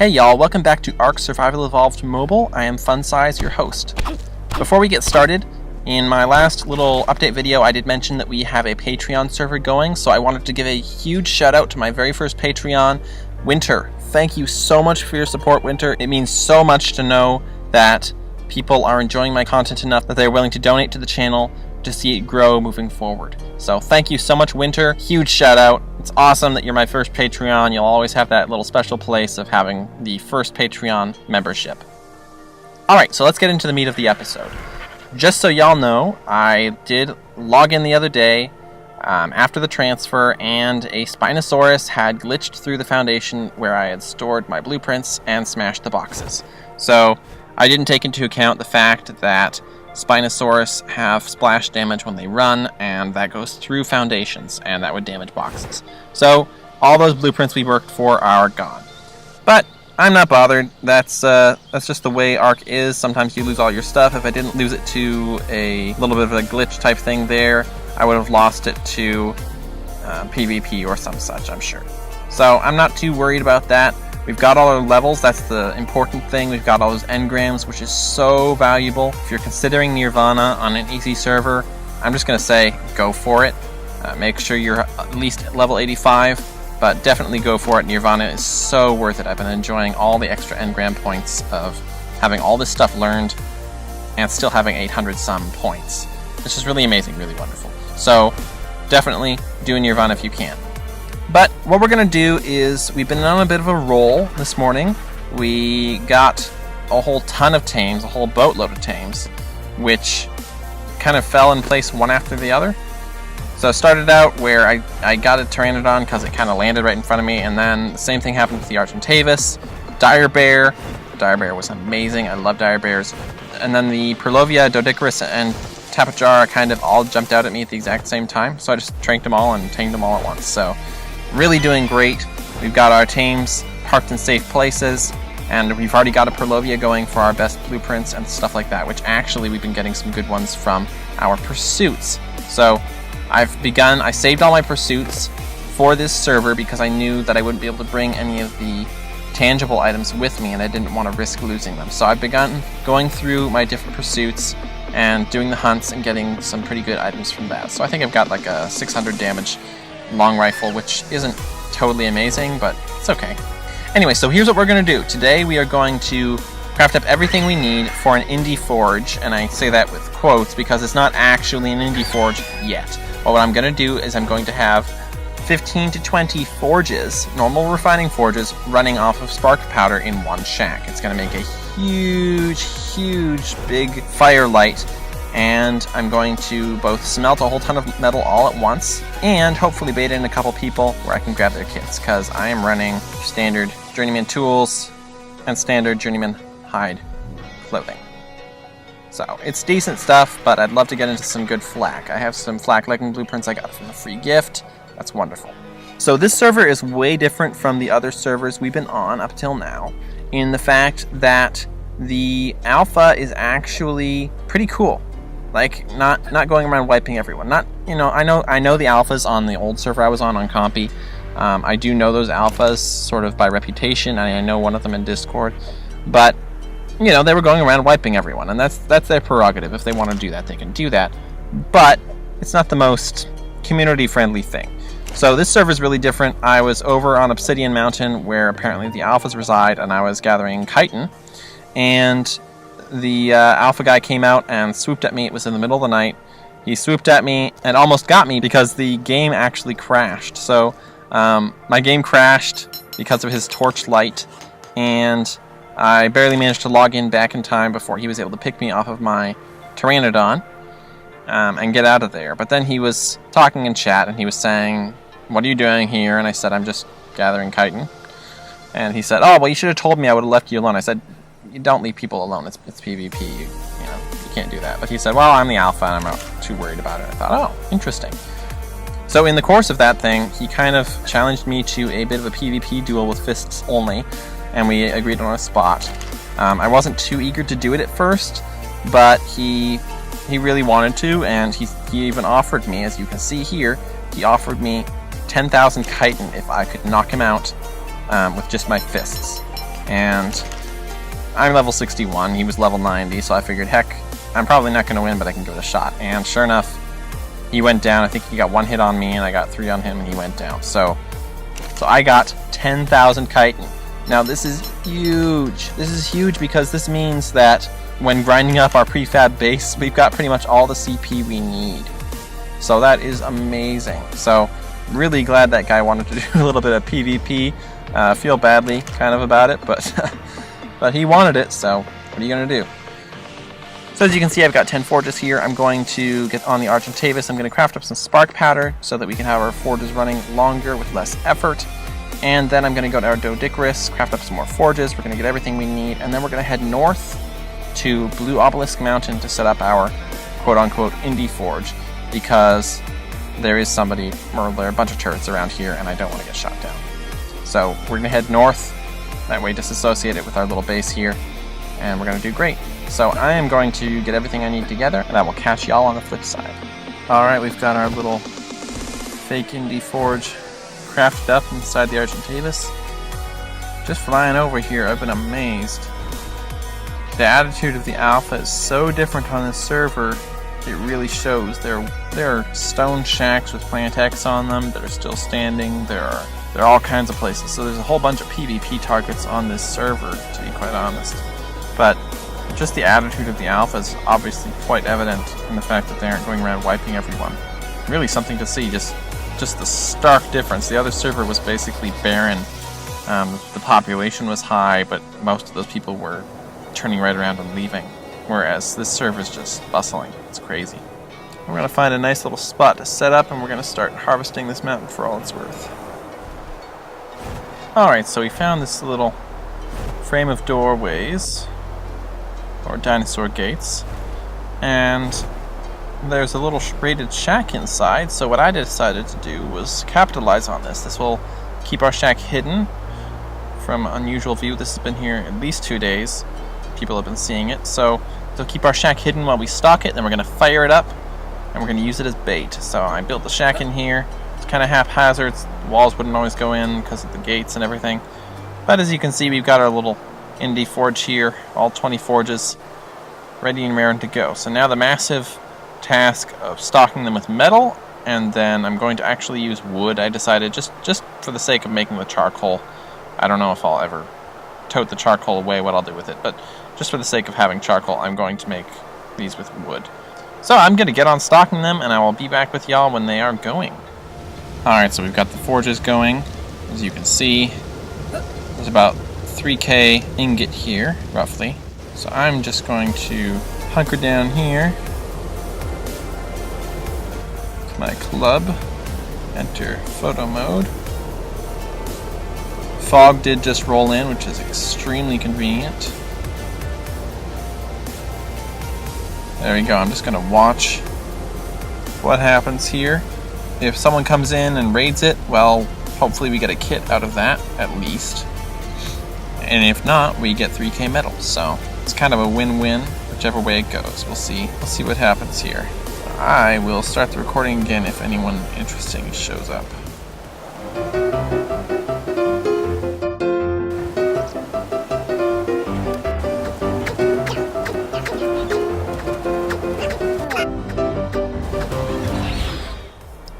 Hey y'all, welcome back to ARK Survival Evolved Mobile. I am Funsize, your host. Before we get started, in my last little update video I did mention that we have a Patreon server going, so I wanted to give a huge shout out to my very first Patreon, Winter. Thank you so much for your support, Winter. It means so much to know that people are enjoying my content enough that they're willing to donate to the channel to see it grow moving forward. So thank you so much, Winter. Huge shout out. It's awesome that you're my first Patreon. You'll always have that little special place of having the first Patreon membership. Alright, so let's get into the meat of the episode. Just so y'all know, I did log in the other day after the transfer, and a Spinosaurus had glitched through the foundation where I had stored my blueprints and smashed the boxes. So I didn't take into account the fact that Spinosaurus have splash damage when they run, and that goes through foundations, and that would damage boxes. So all those blueprints we worked for are gone. But I'm not bothered. That's just the way ARK is. Sometimes you lose all your stuff. If I didn't lose it to a little bit of a glitch type thing there, I would have lost it to PvP or some such, I'm sure. So I'm not too worried about that. We've got all our levels, that's the important thing. We've got all those engrams, which is so valuable. If you're considering Nirvana on an easy server, I'm just going to say go for it. Make sure you're at least level 85, but definitely go for it. Nirvana is so worth it. I've been enjoying all the extra engram points of having all this stuff learned and still having 800 some points. It's just really amazing, really wonderful. So definitely do Nirvana if you can. But what we're going to do is, we've been on a bit of a roll this morning. We got a whole ton of tames, a whole boatload of tames, which kind of fell in place one after the other. So it started out where I got a Pteranodon because it kind of landed right in front of me, and then the same thing happened with the Argentavis, Dire Bear. Dire Bear was amazing, I love Dire Bears. And then the Purlovia, Doedicurus, and Tapejara kind of all jumped out at me at the exact same time, so I just tranked them all and tamed them all at once. So really doing great. We've got our tames parked in safe places, and we've already got a Purlovia going for our best blueprints and stuff like that, which actually we've been getting some good ones from our pursuits. So I saved all my pursuits for this server because I knew that I wouldn't be able to bring any of the tangible items with me, and I didn't want to risk losing them. So I've begun going through my different pursuits and doing the hunts and getting some pretty good items from that. So I think I've got like a 600 damage long rifle, which isn't totally amazing, but it's okay. Anyway, so here's what we're going to do. Today we are going to craft up everything we need for an Indy Forge, and I say that with quotes because it's not actually an Indy Forge yet. But what I'm going to do is I'm going to have 15 to 20 forges, normal refining forges, running off of spark powder in one shack. It's going to make a huge big firelight, and I'm going to both smelt a whole ton of metal all at once and hopefully bait in a couple people where I can grab their kits, because I am running standard journeyman tools and standard journeyman hide clothing. So it's decent stuff, but I'd love to get into some good flak. I have some flak legging blueprints I got from a free gift. That's wonderful. So this server is way different from the other servers we've been on up till now, in the fact that the alpha is actually pretty cool. Like, not going around wiping everyone. Not, you know, I know the alphas on the old server I was on Compy. I do know those alphas sort of by reputation, and I know one of them in Discord. But, you know, they were going around wiping everyone, and that's their prerogative. If they want to do that, they can do that. But it's not the most community-friendly thing. So this server is really different. I was over on Obsidian Mountain, where apparently the alphas reside, and I was gathering chitin, and the alpha guy came out and swooped at me. It was in the middle of the night. He swooped at me and almost got me because the game actually crashed. So my game crashed because of his torchlight, and I barely managed to log in back in time before he was able to pick me off of my Pteranodon and get out of there. But then he was talking in chat, and he was saying, "What are you doing here?" And I said, "I'm just gathering chitin." And he said, "Oh, well, you should have told me. I would have left you alone." I said, "You don't leave people alone. It's PvP. You can't do that." But he said, "Well, I'm the alpha, and I'm not too worried about it." I thought, oh, interesting. So in the course of that thing, he kind of challenged me to a bit of a PvP duel with fists only, and we agreed on a spot. I wasn't too eager to do it at first, but he really wanted to, and he even offered me, as you can see here, he offered me 10,000 chitin if I could knock him out with just my fists. and I'm level 61, he was level 90, so I figured, heck, I'm probably not going to win, but I can give it a shot. And sure enough, he went down. I think he got 1 hit on me, and I got 3 on him, and he went down. So I got 10,000 chitin. Now this is huge. This is huge because this means that when grinding up our prefab base, we've got pretty much all the CP we need. So that is amazing. So really glad that guy wanted to do a little bit of PvP. Feel badly kind of about it, but but he wanted it, so what are you going to do? So as you can see, I've got 10 forges here. I'm going to get on the Argentavis. I'm going to craft up some spark powder so that we can have our forges running longer with less effort. And then I'm going to go to our Dodicarus, craft up some more forges. We're going to get everything we need, and then we're going to head north to Blue Obelisk Mountain to set up our quote-unquote Indy Forge, because there is somebody, or there are a bunch of turrets around here, and I don't want to get shot down. So we're going to head north, that way disassociate it with our little base here, and we're going to do great. So I am going to get everything I need together, and I will catch y'all on the flip side. Alright, we've got our little fake Indy Forge crafted up inside the Argentavis. Just flying over here, I've been amazed. The attitude of the alpha is so different on this server, it really shows. There are stone shacks with Plant X on them that are still standing. There are all kinds of places. So there's a whole bunch of PvP targets on this server, to be quite honest. But just the attitude of the alpha is obviously quite evident in the fact that they aren't going around wiping everyone. Really something to see, just the stark difference. The other server was basically barren. The population was high, but most of those people were turning right around and leaving. Whereas this server is just bustling. It's crazy. We're going to find a nice little spot to set up, and we're going to start harvesting this mountain for all it's worth. Alright, so we found this little frame of doorways, or dinosaur gates, and there's a little rated shack inside, so what I decided to do was capitalize on this. This will keep our shack hidden from unusual view. This has been here at least 2 days. People have been seeing it, so it'll keep our shack hidden while we stock it, then we're going to fire it up, and we're going to use it as bait. So I built the shack in here. It's kind of haphazard. The walls wouldn't always go in because of the gates and everything. But as you can see, we've got our little Indy Forge here, all 20 forges, ready and raring to go. So now the massive task of stocking them with metal, and then I'm going to actually use wood. I decided just for the sake of making the charcoal. I don't know if I'll ever tote the charcoal away, what I'll do with it, but just for the sake of having charcoal, I'm going to make these with wood. So I'm going to get on stocking them, and I will be back with y'all when they are going. Alright, so we've got the forges going. As you can see, there's about 3k ingot here, roughly. So I'm just going to hunker down here. My club, enter photo mode. Fog did just roll in, which is extremely convenient. There we go. I'm just going to watch what happens here. If someone comes in and raids it, well, hopefully we get a kit out of that, at least. And if not, we get 3k metal. So it's kind of a win-win, whichever way it goes. We'll see what happens here. I will start the recording again if anyone interesting shows up.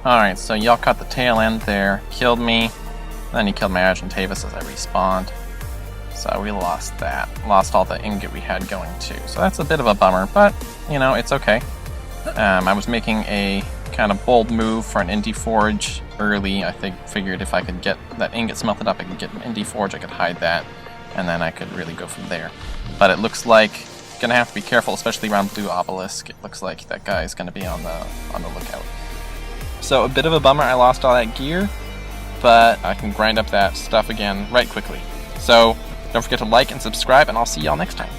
Alright, so y'all caught the tail end there, killed me, then he killed my Argentavis as I respawned. So we lost that. Lost all the ingot we had going too. So that's a bit of a bummer, but, you know, it's okay. I was making a kind of bold move for an Indy Forge early. I figured if I could get that ingot smelted up, I could get an Indy Forge, I could hide that, and then I could really go from there. But it looks like gonna have to be careful, especially around Blue Obelisk. It looks like that guy is gonna be on the lookout. So a bit of a bummer I lost all that gear, but I can grind up that stuff again right quickly. So don't forget to like and subscribe, and I'll see y'all next time.